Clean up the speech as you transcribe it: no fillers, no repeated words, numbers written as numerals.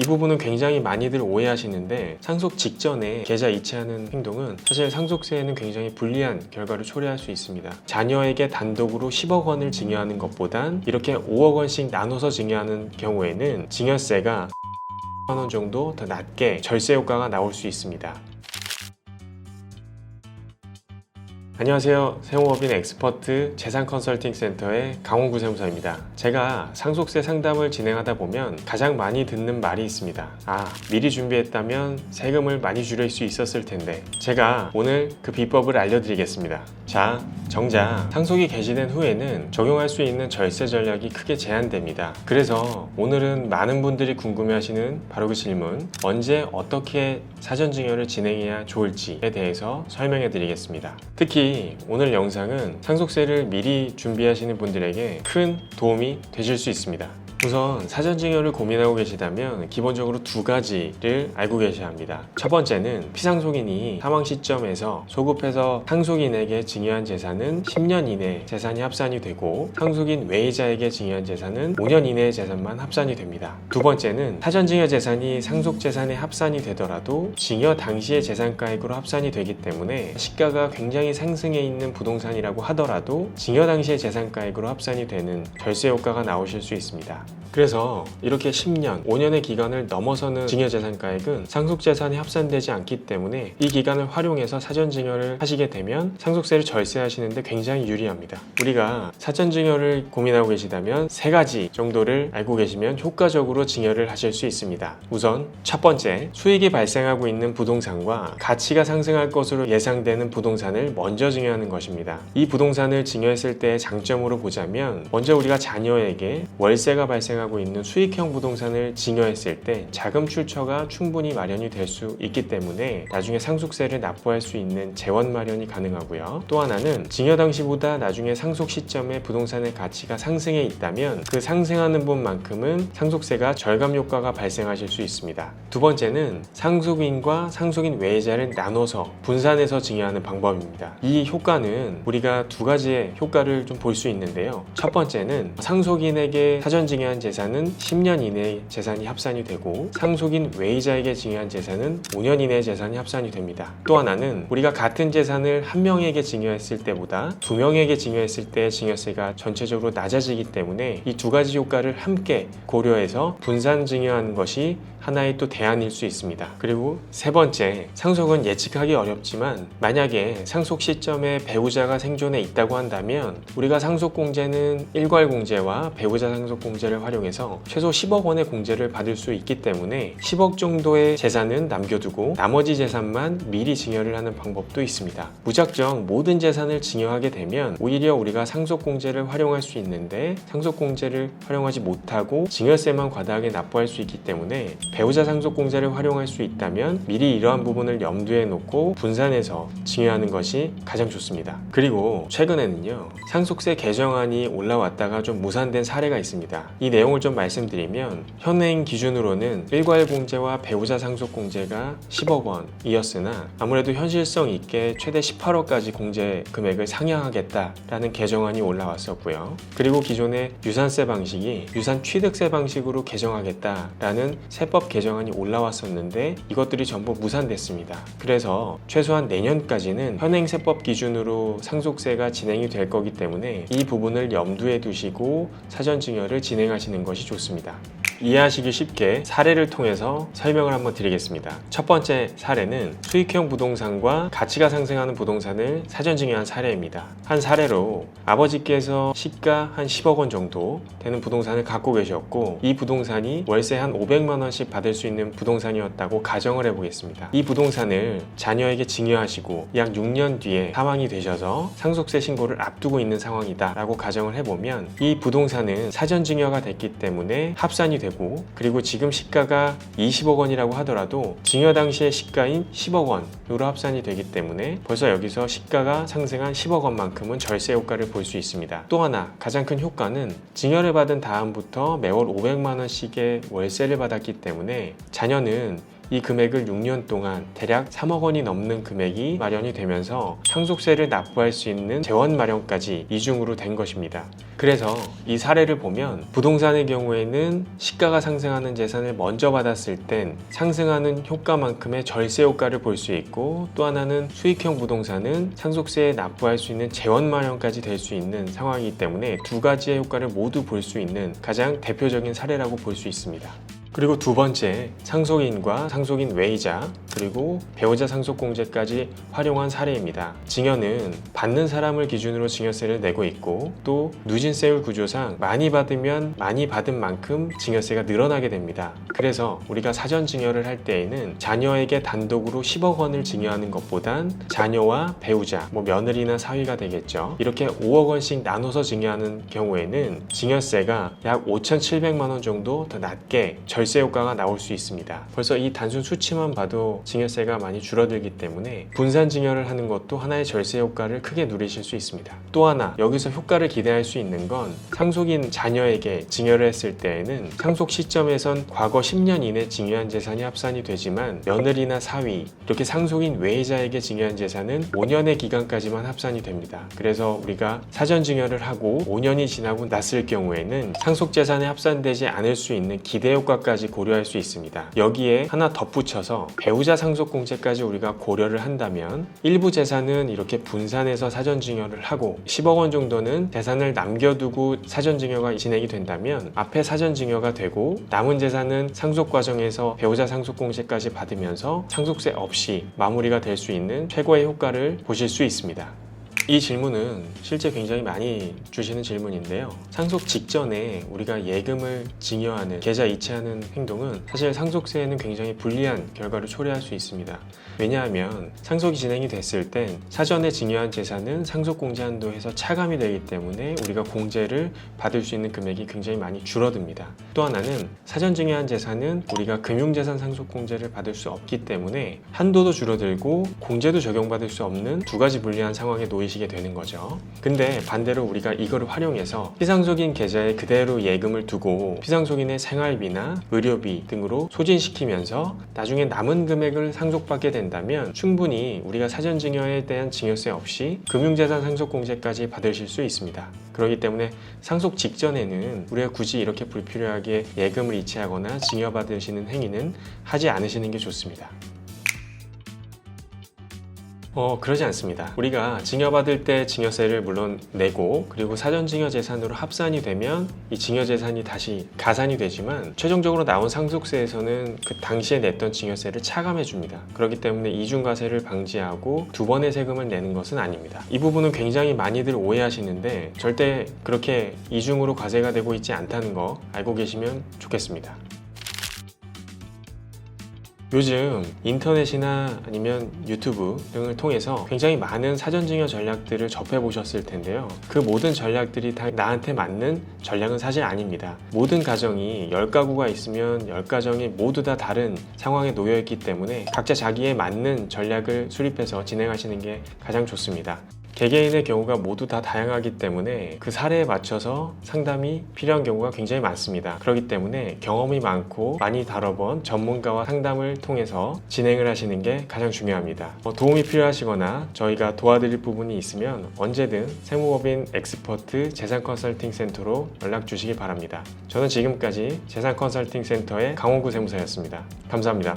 이 부분은 굉장히 많이들 오해하시는데 상속 직전에 계좌 이체하는 행동은 사실 상속세에는 굉장히 불리한 결과를 초래할 수 있습니다. 자녀에게 단독으로 10억 원을 증여하는 것보단 이렇게 5억 원씩 나눠서 증여하는 경우에는 증여세가 10만 원 정도 더 낮게 절세 효과가 나올 수 있습니다. 안녕하세요. 세무법인 엑스퍼트 재산 컨설팅 센터의 강원구 세무사입니다. 제가 상속세 상담을 진행하다 보면 가장 많이 듣는 말이 있습니다. 미리 준비했다면 세금을 많이 줄일 수 있었을 텐데. 제가 오늘 그 비법을 알려드리겠습니다. 자, 정작 상속이 개시된 후에는 적용할 수 있는 절세 전략이 크게 제한됩니다. 그래서 오늘은 많은 분들이 궁금해하시는 바로 그 질문, 언제 어떻게 사전증여를 진행해야 좋을지에 대해서 설명해 드리겠습니다. 특히 오늘 영상은 상속세를 미리 준비하시는 분들에게 큰 도움이 되실 수 있습니다. 우선 사전증여를 고민하고 계시다면 기본적으로 두 가지를 알고 계셔야 합니다. 첫 번째는 피상속인이 사망 시점에서 소급해서 상속인에게 증여한 재산은 10년 이내 재산이 합산이 되고 상속인 외의자에게 증여한 재산은 5년 이내의 재산만 합산이 됩니다. 두 번째는 사전증여 재산이 상속재산에 합산이 되더라도 증여 당시의 재산가액으로 합산이 되기 때문에 시가가 굉장히 상승해 있는 부동산이라고 하더라도 증여 당시의 재산가액으로 합산이 되는 절세 효과가 나오실 수 있습니다. 그래서 이렇게 10년, 5년의 기간을 넘어서는 증여재산가액은 상속재산이 합산되지 않기 때문에 이 기간을 활용해서 사전증여를 하시게 되면 상속세를 절세하시는데 굉장히 유리합니다. 우리가 사전증여를 고민하고 계시다면 세 가지 정도를 알고 계시면 효과적으로 증여를 하실 수 있습니다. 우선 첫 번째, 수익이 발생하고 있는 부동산과 가치가 상승할 것으로 예상되는 부동산을 먼저 증여하는 것입니다. 이 부동산을 증여했을 때의 장점으로 보자면 먼저 우리가 자녀에게 월세가 발생하고 있는 수익형 부동산을 증여했을 때 자금 출처가 충분히 마련이 될 수 있기 때문에 나중에 상속세를 납부할 수 있는 재원 마련이 가능하고요. 또 하나는 증여 당시보다 나중에 상속 시점에 부동산의 가치가 상승해 있다면 그 상승하는 분만큼은 상속세가 절감 효과가 발생하실 수 있습니다. 두 번째는 상속인과 상속인 외의자를 나눠서 분산해서 증여하는 방법입니다. 이 효과는 우리가 두 가지의 효과를 좀 볼 수 있는데요. 첫 번째는 상속인에게 사전 증여한 재산은 10년 이내에 재산이 합산이 되고 상속인 외의자에게 증여한 재산은 5년 이내에 재산이 합산이 됩니다. 또 하나는 우리가 같은 재산을 한 명에게 증여했을 때보다 두 명에게 증여했을 때 증여세가 전체적으로 낮아지기 때문에 이 두 가지 효과를 함께 고려해서 분산 증여하는 것이 하나의 또 대안일 수 있습니다. 그리고 세 번째, 상속은 예측하기 어렵지만 만약에 상속 시점에 배우자가 생존해 있다고 한다면 우리가 상속공제는 일괄공제와 배우자 상속공제를 활용해서 최소 10억 원의 공제를 받을 수 있기 때문에 10억 정도의 재산은 남겨두고 나머지 재산만 미리 증여를 하는 방법도 있습니다. 무작정 모든 재산을 증여하게 되면 오히려 우리가 상속공제를 활용할 수 있는데 상속공제를 활용하지 못하고 증여세만 과다하게 납부할 수 있기 때문에 배우자 상속공제를 활용할 수 있다면 미리 이러한 부분을 염두에 놓고 분산해서 증여하는 것이 가장 좋습니다. 그리고 최근에는요, 상속세 개정안이 올라왔다가 좀 무산된 사례가 있습니다. 이 내용을 좀 말씀드리면 현행 기준으로는 일괄공제와 배우자 상속공제가 10억 원이었으나 아무래도 현실성 있게 최대 18억까지 공제 금액을 상향하겠다라는 개정안이 올라왔었고요. 그리고 기존의 유산세 방식이 유산 취득세 방식으로 개정하겠다라는 세법 개정안이 올라왔었는데 이것들이 전부 무산됐습니다. 그래서 최소한 내년까지는 현행 세법 기준으로 상속세가 진행이 될 거기 때문에 이 부분을 염두에 두시고 사전증여를 진행하시는 것이 좋습니다. 이해하시기 쉽게 사례를 통해서 설명을 한번 드리겠습니다. 첫 번째 사례는 수익형 부동산과 가치가 상승하는 부동산을 사전증여한 사례입니다. 한 사례로 아버지께서 시가 한 10억 원 정도 되는 부동산을 갖고 계셨고 이 부동산이 월세 한 500만 원씩 받을 수 있는 부동산이었다고 가정을 해보겠습니다. 이 부동산을 자녀에게 증여하시고 약 6년 뒤에 사망이 되셔서 상속세 신고를 앞두고 있는 상황이다 라고 가정을 해보면 이 부동산은 사전증여가 됐기 때문에 합산이 되고 그리고 지금 시가가 20억 원이라고 하더라도 증여 당시의 시가인 10억 원으로 합산이 되기 때문에 벌써 여기서 시가가 상승한 10억 원만큼은 절세 효과를 볼 수 있습니다. 또 하나 가장 큰 효과는 증여를 받은 다음부터 매월 500만 원씩의 월세를 받았기 때문에 자녀는 이 금액을 6년 동안 대략 3억 원이 넘는 금액이 마련이 되면서 상속세를 납부할 수 있는 재원 마련까지 이중으로 된 것입니다. 그래서 이 사례를 보면 부동산의 경우에는 시가가 상승하는 재산을 먼저 받았을 땐 상승하는 효과만큼의 절세 효과를 볼 수 있고, 또 하나는 수익형 부동산은 상속세에 납부할 수 있는 재원 마련까지 될 수 있는 상황이기 때문에 두 가지의 효과를 모두 볼 수 있는 가장 대표적인 사례라고 볼 수 있습니다. 그리고 두 번째, 상속인과 상속인 외이자 그리고 배우자 상속공제까지 활용한 사례입니다. 증여는 받는 사람을 기준으로 증여세를 내고 있고, 또 누진세율 구조상 많이 받으면 많이 받은 만큼 증여세가 늘어나게 됩니다. 그래서 우리가 사전 증여를 할 때에는 자녀에게 단독으로 10억 원을 증여하는 것보단 자녀와 배우자, 며느리나 사위가 되겠죠, 이렇게 5억 원씩 나눠서 증여하는 경우에는 증여세가 약 5,700만 원 정도 더 낮게 절세 효과가 나올 수 있습니다. 벌써 이 단순 수치만 봐도 증여세가 많이 줄어들기 때문에 분산 증여를 하는 것도 하나의 절세 효과를 크게 누리실 수 있습니다. 또 하나 여기서 효과를 기대할 수 있는 건, 상속인 자녀에게 증여를 했을 때에는 상속 시점에선 과거 10년 이내 증여한 재산이 합산이 되지만, 며느리나 사위, 이렇게 상속인 외자에게 증여한 재산은 5년의 기간까지만 합산이 됩니다. 그래서 우리가 사전 증여를 하고 5년이 지나고 났을 경우에는 상속 재산에 합산되지 않을 수 있는 기대 효과까지 고려할 수 있습니다. 여기에 하나 덧붙여서 배우자 상속공제까지 우리가 고려를 한다면, 일부 재산은 이렇게 분산해서 사전증여를 하고 10억 원 정도는 재산을 남겨두고 사전증여가 진행이 된다면 앞에 사전증여가 되고, 남은 재산은 상속 과정에서 배우자 상속공제까지 받으면서 상속세 없이 마무리가 될 수 있는 최고의 효과를 보실 수 있습니다. 이 질문은 실제 굉장히 많이 주시는 질문인데요. 상속 직전에 우리가 예금을 증여하는, 계좌 이체하는 행동은 사실 상속세에는 굉장히 불리한 결과를 초래할 수 있습니다. 왜냐하면 상속이 진행이 됐을 땐 사전에 증여한 재산은 상속공제 한도에서 차감이 되기 때문에 우리가 공제를 받을 수 있는 금액이 굉장히 많이 줄어듭니다. 또 하나는 사전 증여한 재산은 우리가 금융재산 상속공제를 받을 수 없기 때문에 한도도 줄어들고 공제도 적용받을 수 없는 두 가지 불리한 상황에 놓이시게 되는 거죠. 근데 반대로 우리가 이거를 활용해서 피상속인 계좌에 그대로 예금을 두고 피상속인의 생활비나 의료비 등으로 소진시키면서 나중에 남은 금액을 상속받게 된다면 충분히 우리가 사전 증여에 대한 증여세 없이 금융재산 상속공제까지 받으실 수 있습니다. 그렇기 때문에 상속 직전에는 우리가 굳이 이렇게 불필요하게 예금을 이체하거나 증여받으시는 행위는 하지 않으시는 게 좋습니다. 그러지 않습니다. 우리가 증여받을 때 증여세를 물론 내고, 그리고 사전증여 재산으로 합산이 되면 이 증여 재산이 다시 가산이 되지만, 최종적으로 나온 상속세에서는 그 당시에 냈던 증여세를 차감해 줍니다. 그렇기 때문에 이중과세를 방지하고 두 번의 세금을 내는 것은 아닙니다. 이 부분은 굉장히 많이들 오해하시는데 절대 그렇게 이중으로 과세가 되고 있지 않다는 거 알고 계시면 좋겠습니다. 요즘 인터넷이나 아니면 유튜브 등을 통해서 굉장히 많은 사전증여 전략들을 접해보셨을 텐데요. 그 모든 전략들이 다 나한테 맞는 전략은 사실 아닙니다. 모든 가정이 10가구가 있으면 10가정이 모두 다 다른 상황에 놓여있기 때문에 각자 자기에 맞는 전략을 수립해서 진행하시는 게 가장 좋습니다. 개개인의 경우가 모두 다 다양하기 때문에 그 사례에 맞춰서 상담이 필요한 경우가 굉장히 많습니다. 그렇기 때문에 경험이 많고 많이 다뤄본 전문가와 상담을 통해서 진행을 하시는 게 가장 중요합니다. 도움이 필요하시거나 저희가 도와드릴 부분이 있으면 언제든 세무법인 엑스퍼트 재산 컨설팅 센터로 연락 주시기 바랍니다. 저는 지금까지 재산 컨설팅 센터의 강원구 세무사였습니다. 감사합니다.